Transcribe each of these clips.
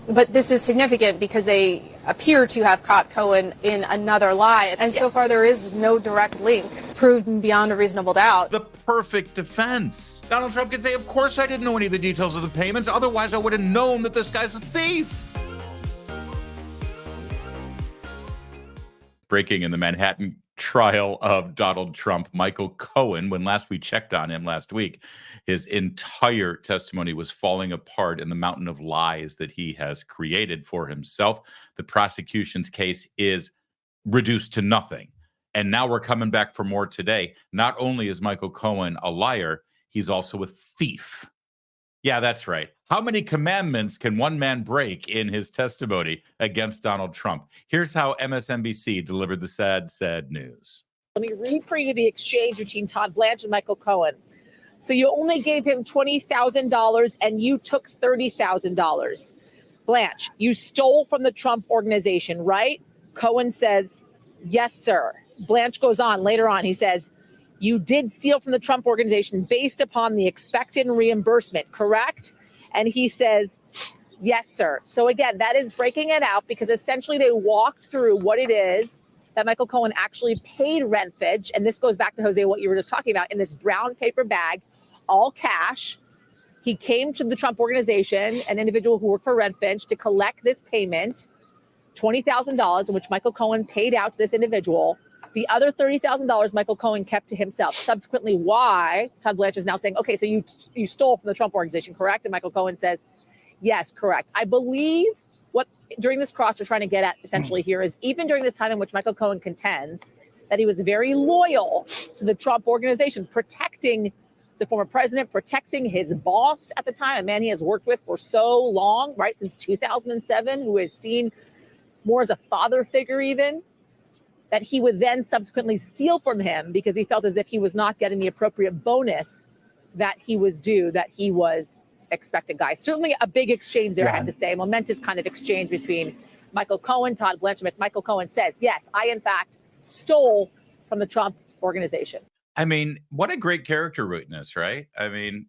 But this is significant because they appear to have caught Cohen in another lie. And so far, there is no direct link proven beyond a reasonable doubt. The perfect defense. Donald Trump can say, of course I didn't know any of the details of the payments. Otherwise, I would have known that this guy's a thief. Breaking in the Manhattan trial of Donald Trump, Michael Cohen, when last we checked on him last week, his entire testimony was falling apart in the mountain of lies that he has created for himself. The prosecution's case is reduced to nothing. And now we're coming back for more today. Not only is Michael Cohen a liar, he's also a thief. Yeah, that's right. How many commandments can one man break in his testimony against Donald Trump? Here's how MSNBC delivered the sad news. Let me read for you the exchange between Todd Blanche and Michael Cohen. So you only gave him $20,000 and you took $30,000. Blanche, you stole from the Trump organization, right? Cohen says, yes, sir. Blanche goes on later on. He says, you did steal from the Trump organization based upon the expected reimbursement, correct? And he says, yes, sir. So again, that is breaking it out because essentially they walked through what it is that Michael Cohen actually paid Rentfitch. And this goes back to, Jose, what you were just talking about, in this brown paper bag, all cash. He came to the Trump organization, an individual who worked for Rentfitch, to collect this payment, $20,000, in which Michael Cohen paid out to this individual. The other $30,000 Michael Cohen kept to himself. Subsequently, why Todd Blanche is now saying, okay, so you stole from the Trump organization, correct? And Michael Cohen says, yes, correct. I believe what during this cross they're trying to get at essentially here is even during this time in which Michael Cohen contends that he was very loyal to the Trump organization, protecting the former president, protecting his boss at the time, a man he has worked with for so long, right, since 2007, who is seen more as a father figure even, that he would then subsequently steal from him because he felt as if he was not getting the appropriate bonus that he was due, that he was expected, guys. Certainly a big exchange there, I have to say, a momentous kind of exchange between Michael Cohen, Todd Blanche. Michael Cohen says, yes, I, in fact, stole from the Trump organization. I mean, what a great character witness, right? I mean,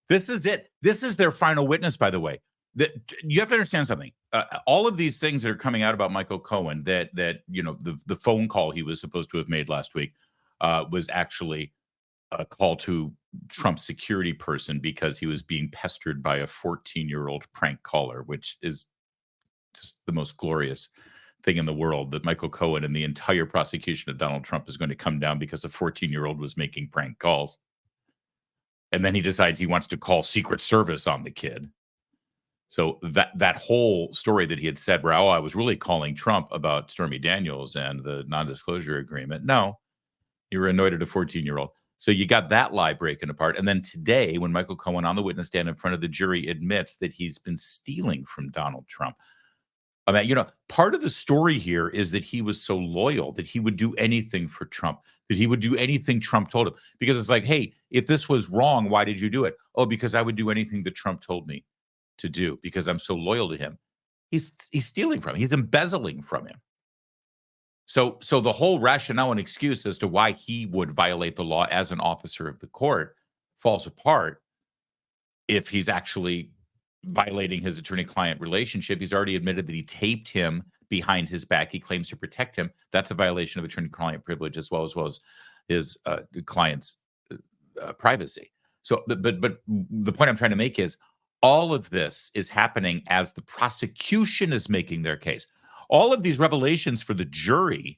this is it. This is their final witness, by the way. You have to understand something. All of these things that are coming out about Michael Cohen, that you know, the phone call he was supposed to have made last week was actually a call to Trump's security person because he was being pestered by a 14-year-old prank caller, which is just the most glorious thing in the world, that Michael Cohen and the entire prosecution of Donald Trump is going to come down because a 14-year-old was making prank calls. And then he decides he wants to call Secret Service on the kid. So that whole story that he had said, where, I was really calling Trump about Stormy Daniels and the non-disclosure agreement. No, you were annoyed at a 14-year-old. So you got that lie breaking apart. And then today, when Michael Cohen on the witness stand in front of the jury admits that he's been stealing from Donald Trump. I mean, you know, part of the story here is that he was so loyal that he would do anything for Trump, that he would do anything Trump told him. Because it's like, hey, if this was wrong, why did you do it? Oh, because I would do anything that Trump told me to do because I'm so loyal to him. He's stealing from him. He's embezzling from him. So the whole rationale and excuse as to why he would violate the law as an officer of the court falls apart if he's actually violating his attorney-client relationship. He's already admitted that he taped him behind his back. He claims to protect him. That's a violation of attorney-client privilege as well as his client's privacy. So, but the point I'm trying to make is all of this is happening as the prosecution is making their case. All of these revelations for the jury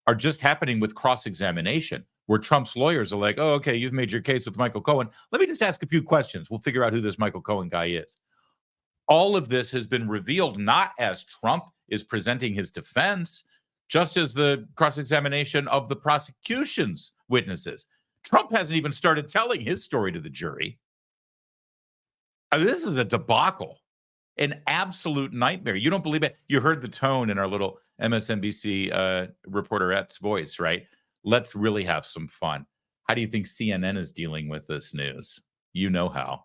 are just happening with cross-examination, where Trump's lawyers are like, oh, okay, you've made your case with Michael Cohen. Let me just ask a few questions. We'll figure out who this Michael Cohen guy is. All of this has been revealed not as Trump is presenting his defense, just as the cross-examination of the prosecution's witnesses. Trump hasn't even started telling his story to the jury. I mean, this is a debacle, an absolute nightmare. You don't believe it? You heard the tone in our little MSNBC reporterette's voice, right? Let's really have some fun. How do you think CNN is dealing with this news? You know how.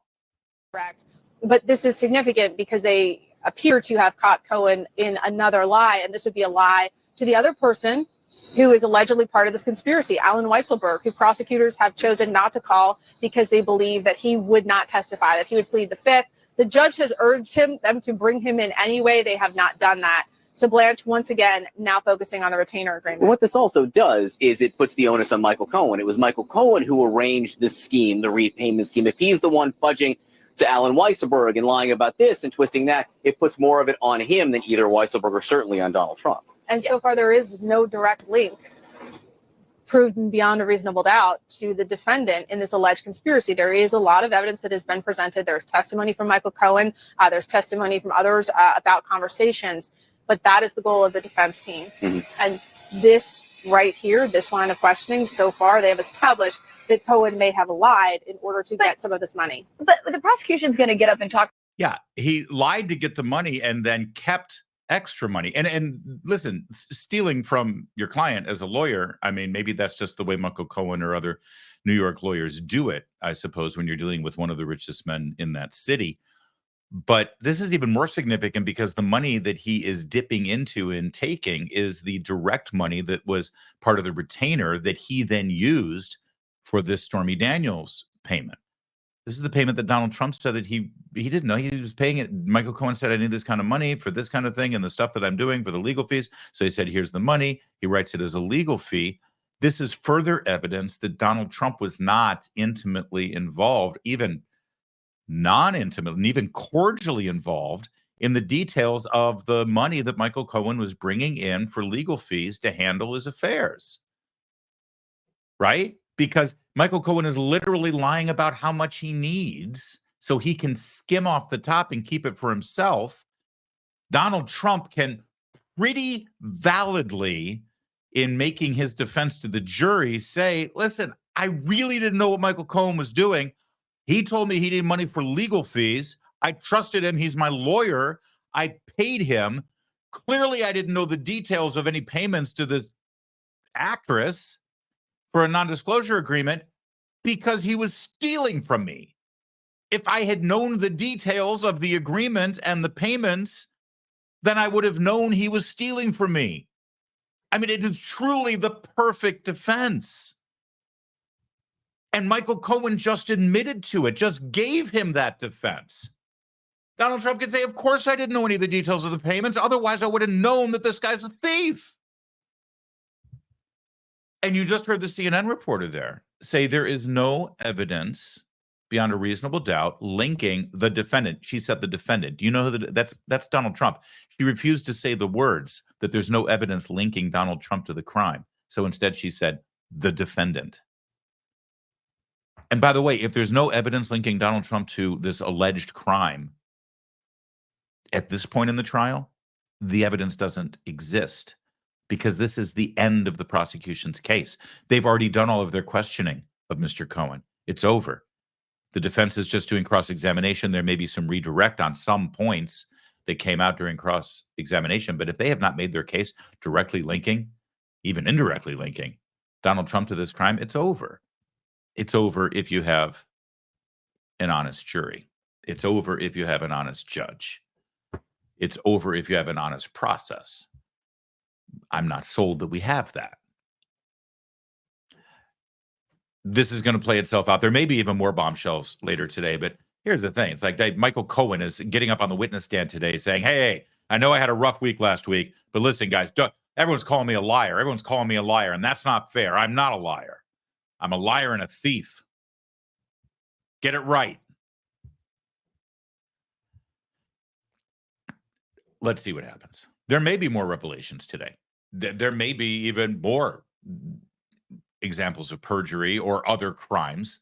Correct. But this is significant because they appear to have caught Cohen in another lie, and this would be a lie to the other person who is allegedly part of this conspiracy, Alan Weisselberg, who prosecutors have chosen not to call because they believe that he would not testify, that he would plead the Fifth, The judge has urged them to bring him in anyway. They have not done that. So Blanche, once again, now focusing on the retainer agreement. What this also does is it puts the onus on Michael Cohen. It was Michael Cohen who arranged this scheme, the repayment scheme. If he's the one fudging to Alan Weisselberg and lying about this and twisting that, it puts more of it on him than either Weisselberg or certainly on Donald Trump. And so far, there is no direct link proven beyond a reasonable doubt to the defendant in this alleged conspiracy. There is a lot of evidence that has been presented. There's testimony from Michael Cohen. There's testimony from others about conversations. But that is the goal of the defense team. Mm-hmm. And this right here, this line of questioning, so far, they have established that Cohen may have lied in order to get some of this money. But the prosecution's going to get up and talk. Yeah, he lied to get the money and then kept extra money. And listen, stealing from your client as a lawyer, I mean, maybe that's just the way Michael Cohen or other New York lawyers do it, I suppose, when you're dealing with one of the richest men in that city. But this is even more significant because the money that he is dipping into and taking is the direct money that was part of the retainer that he then used for this Stormy Daniels payment. This is the payment that Donald Trump said that he didn't know he was paying it. Michael Cohen said, I need this kind of money for this kind of thing and the stuff that I'm doing for the legal fees. So he said, here's the money. He writes it as a legal fee. This is further evidence that Donald Trump was not intimately involved, even non-intimate and even cordially involved in the details of the money that Michael Cohen was bringing in for legal fees to handle his affairs. Right? Because Michael Cohen is literally lying about how much he needs so he can skim off the top and keep it for himself. Donald Trump can pretty validly, in making his defense to the jury, say, listen, I really didn't know what Michael Cohen was doing. He told me he needed money for legal fees. I trusted him. He's my lawyer. I paid him. Clearly, I didn't know the details of any payments to the actress for a non-disclosure agreement because he was stealing from me. If I had known the details of the agreement and the payments, then I would have known he was stealing from me. I mean, it is truly the perfect defense. And Michael Cohen just admitted to it, just gave him that defense. Donald Trump could say, of course I didn't know any of the details of the payments. Otherwise, I would have known that this guy's a thief. And you just heard the CNN reporter there say there is no evidence beyond a reasonable doubt linking the defendant. She said the defendant. Do you know who that's Donald Trump? She refused to say the words that there's no evidence linking Donald Trump to the crime. So instead she said the defendant. And by the way, if there's no evidence linking Donald Trump to this alleged crime at this point in the trial, the evidence doesn't exist because this is the end of the prosecution's case. They've already done all of their questioning of Mr. Cohen. It's over. The defense is just doing cross-examination. There may be some redirect on some points that came out during cross-examination, but if they have not made their case directly linking, even indirectly linking Donald Trump to this crime, it's over. It's over if you have an honest jury. It's over if you have an honest judge. It's over if you have an honest process. I'm not sold that we have that. This is going to play itself out. There may be even more bombshells later today, but here's the thing. It's like Michael Cohen is getting up on the witness stand today saying, hey, I know I had a rough week last week, but listen, guys, everyone's calling me a liar. Everyone's calling me a liar, and that's not fair. I'm not a liar. I'm a liar and a thief. Get it right. Let's see what happens. There may be more revelations today. There may be even more examples of perjury or other crimes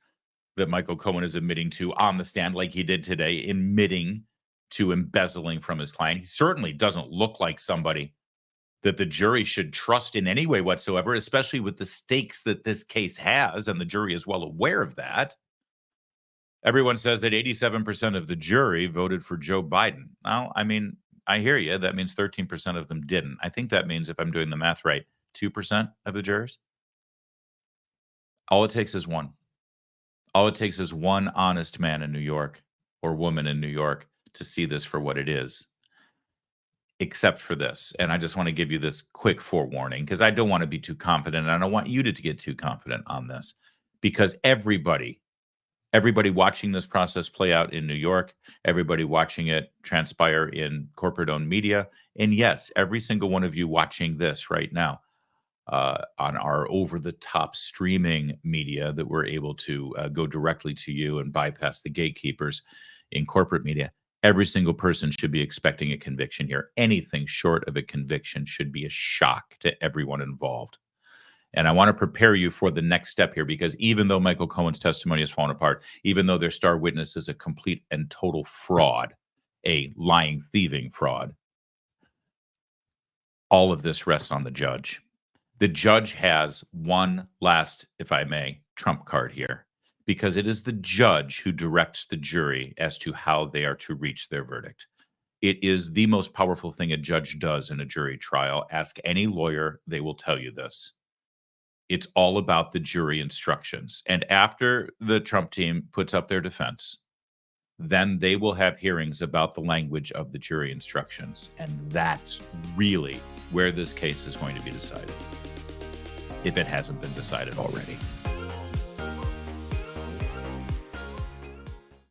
that Michael Cohen is admitting to on the stand, like he did today, admitting to embezzling from his client. He certainly doesn't look like somebody that the jury should trust in any way whatsoever, especially with the stakes that this case has, and the jury is well aware of that. Everyone says that 87% of the jury voted for Joe Biden. Well, I mean, I hear you. That means 13% of them didn't. I think that means, if I'm doing the math right, 2% of the jurors. All it takes is one. All it takes is one honest man in New York or woman in New York to see this for what it is. Except for this. And I just want to give you this quick forewarning because I don't want to be too confident. And I don't want you to get too confident on this because everybody everybody watching this process play out in New York, everybody watching it transpire in corporate-owned media, and yes, every single one of you watching this right now on our over-the-top streaming media that we're able to go directly to you and bypass the gatekeepers in corporate media. Every single person should be expecting a conviction here. Anything short of a conviction should be a shock to everyone involved. And I want to prepare you for the next step here, because even though Michael Cohen's testimony has fallen apart, even though their star witness is a complete and total fraud, a lying, thieving fraud, all of this rests on the judge. The judge has one last, if I may, trump card here, because it is the judge who directs the jury as to how they are to reach their verdict. It is the most powerful thing a judge does in a jury trial. Ask any lawyer, they will tell you this. It's all about the jury instructions. And after the Trump team puts up their defense, then they will have hearings about the language of the jury instructions. And that's really where this case is going to be decided, if it hasn't been decided already.